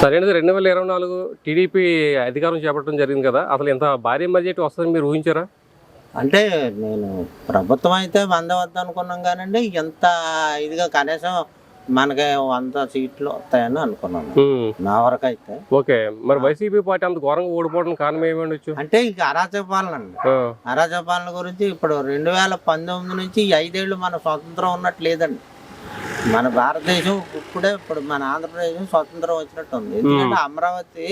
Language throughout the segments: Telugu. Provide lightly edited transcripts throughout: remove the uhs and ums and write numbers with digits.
సరే అండి. 2024 టీడీపీ అధికారం చేపట్టడం జరిగింది కదా! అసలు ఇంత భారీ మెజారిటీ వస్తదని మీరు ఊహించారా? అంటే నేను ప్రభుత్వం అయితే 100 వద్దనుకున్నాం గానండి. ఎంత ఇదిగా కనీసం మనకి 100 సీట్లు వస్తాయని అనుకున్నాను. నా వరకైతే. ఓకే. మరి వైసీపీ పార్టీ అంత ఘోరంగా ఓడిపోవడానికి కారణం ఏమైండొచ్చు? అంటే ఇక అరాచక పాలన అండి. ఆ! అరాచక పాలన గురించి ఇప్పుడు 2019 నుంచి ఈ 5 ఏళ్ళు మన స్వతంత్రం ఉన్నట్టు లేదండి. మన భారతదేశం ఇప్పుడు మన ఆంధ్రప్రదేశం స్వతంత్రం వచ్చినట్టు ఉంది. ఎందుకంటే అమరావతి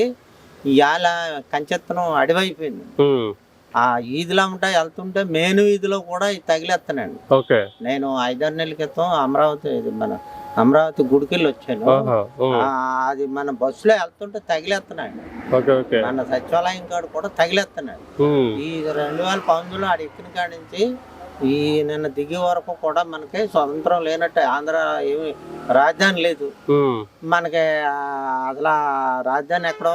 ఇవాళ కంచెత్తనం అడివైపోయింది. ఆ ఈదులు ఉంటాయి వెళ్తుంటే మెయిన్ వీధిలో కూడా తగిలేస్తానండి. ఓకే. నేను 5-6 నెలల క్రితం అమరావతి గుడికెళ్ళి వచ్చాను. అది మన బస్సులో వెళ్తుంటే తగిలేస్తున్నాడు. ఓకే. ఓకే. మన సచివాలయం కాడ కూడా తగిలేస్తున్నాడు. ఈ 2019లో ఆడ ఎక్కిన కాడి నుంచి ఈ నిన్న దిగే వరకు కూడా మనకి స్వతంత్రం లేనట్టు ఆంధ్ర ఏమి రాజధాని లేదు. మనకి అసలు రాజధాని ఎక్కడో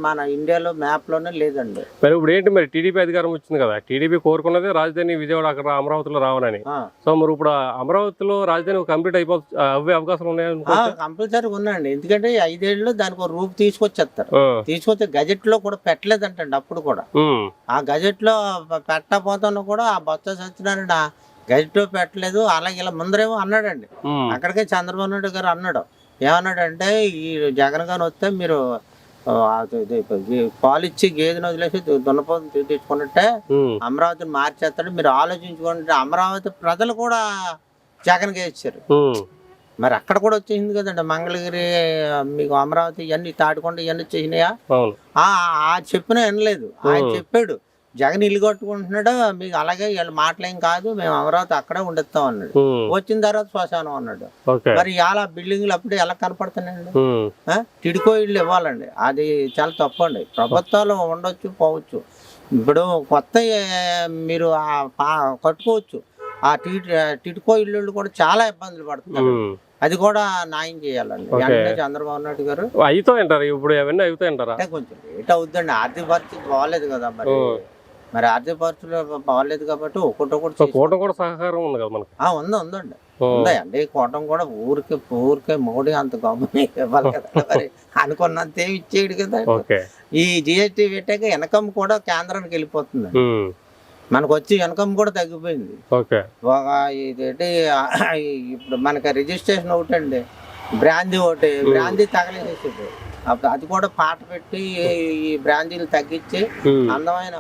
మన ఇండియాలో మ్యాప్ లోనే లేదండి. మరి ఇప్పుడు ఏంటి, మరి టీడీపీ అధికారం వచ్చింది కదా, టీడీపీ కోరుకున్నది రాజధాని విజయవాడ అక్కడ అమరావతిలో రావాలని. సో మరి ఇప్పుడు అమరావతిలో రాజధాని కంప్లీట్ అవే అవకాశాలు ఉన్నాయా? కంపల్సరీ ఉన్నాయండి. ఎందుకంటే 5 ఏళ్ళు దానికి ఒక రూపు తీసుకొచ్చేస్తారు. తీసుకొచ్చే గజెట్ లో కూడా పెట్టలేదంటండి అప్పుడు కూడా. ఆ గజెట్ లో పెట్టకపోతాను కూడా ఆ బొత్స సత్యనారాయణ గజెట్ లో పెట్టలేదు. అలాగే ఇలా ముందరేమో అన్నాడండి. అక్కడికే చంద్రబాబు నాయుడు గారు అన్నాడు. ఏమన్నాడంటే ఈ జగన్ గారు వస్తే మీరు పాలిచ్చి గేదెను వదిలేసి దున్నపోతు తెచ్చుకున్నట్టే అమరావతిని మార్చేస్తాడు, మీరు ఆలోచించుకుంటే అమరావతి ప్రజలు కూడా జగన్కే ఇచ్చారు. మరి అక్కడ కూడా వచ్చేసింది కదండి. మంగళగిరి మీకు అమరావతి ఇవన్నీ తాటికొండ ఇవన్నీ వచ్చేసినాయా? చెప్పినా వినలేదు. ఆయన చెప్పాడు జగన్ ఇల్లు కట్టుకుంటున్నాడు, మీకు అలాగే వీళ్ళ మాటలేం కాదు, మేము అమరావతి అక్కడే ఉండేస్తాం అన్నాడు. వచ్చిన తర్వాత శ్మశానం అన్నాడు. మరి ఇలా బిల్డింగ్లు అప్పుడే ఎలా కనపడుతున్నాయండి? టిడ్కో ఇళ్ళు ఇవ్వాలండి. అది చాలా తప్పు అండి. ప్రభుత్వాలు ఉండొచ్చు పోవచ్చు. ఇప్పుడు కొత్త మీరు కట్టుకోవచ్చు. ఆ టిడ్కో ఇళ్ళు కూడా చాలా ఇబ్బందులు పడుతున్నారు. అది కూడా న్యాయం చేయాలండి. అంటే చంద్రబాబు నాయుడు గారు అవుతాయంటారు. ఇప్పుడు అవన్నీ అవుతాయంటారా? అంటే కొంచెం లేట్ అవుతుందండి. ఆర్థిక పరిస్థితి బాగాలేదు కదా. మరి ఆర్థిక పరిస్థితులు బాగాలేదు కాబట్టి ఒకటి కూటమి కూడా సహకారం ఉంది కదా మనకి. ఉందండి. ఉందండి. కూటమి కూడా ఊరికే మోడీ అంత గవర్నమెంట్ ఇవ్వాలి కదా. మరి అనుకున్నంత ఏమి ఇచ్చేయడు కదా. ఈ జిఎస్టీ పెట్టాక ఇన్కమ్ కూడా కేంద్రానికి వెళ్ళిపోతుంది. మనకు వచ్చి ఇన్కమ్ కూడా తగ్గిపోయింది. ఇదేంటి ఇప్పుడు మనకి రిజిస్ట్రేషన్ ఒకటండి, బ్రాందీ తగలేసేది. అప్పుడు అది కూడా పాట పెట్టి ఈ బ్రాందీలు తగ్గించి అందమైన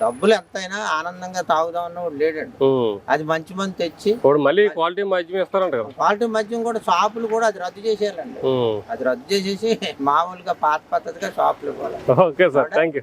డబ్బులు ఎంతైనా ఆనందంగా తాగుదామన్న లేడండి. అది మంచి మంది తెచ్చి మళ్ళీ క్వాలిటీ మద్యం ఇస్తారంట కదా. క్వాలిటీ మద్యం కూడా షాపులు కూడా అది రద్దు చేసేయాలండి. అది రద్దు చేసేసి మామూలుగా పాత పద్ధతిగా షాపులు ఇవ్వాలి. Okay sir, thank you.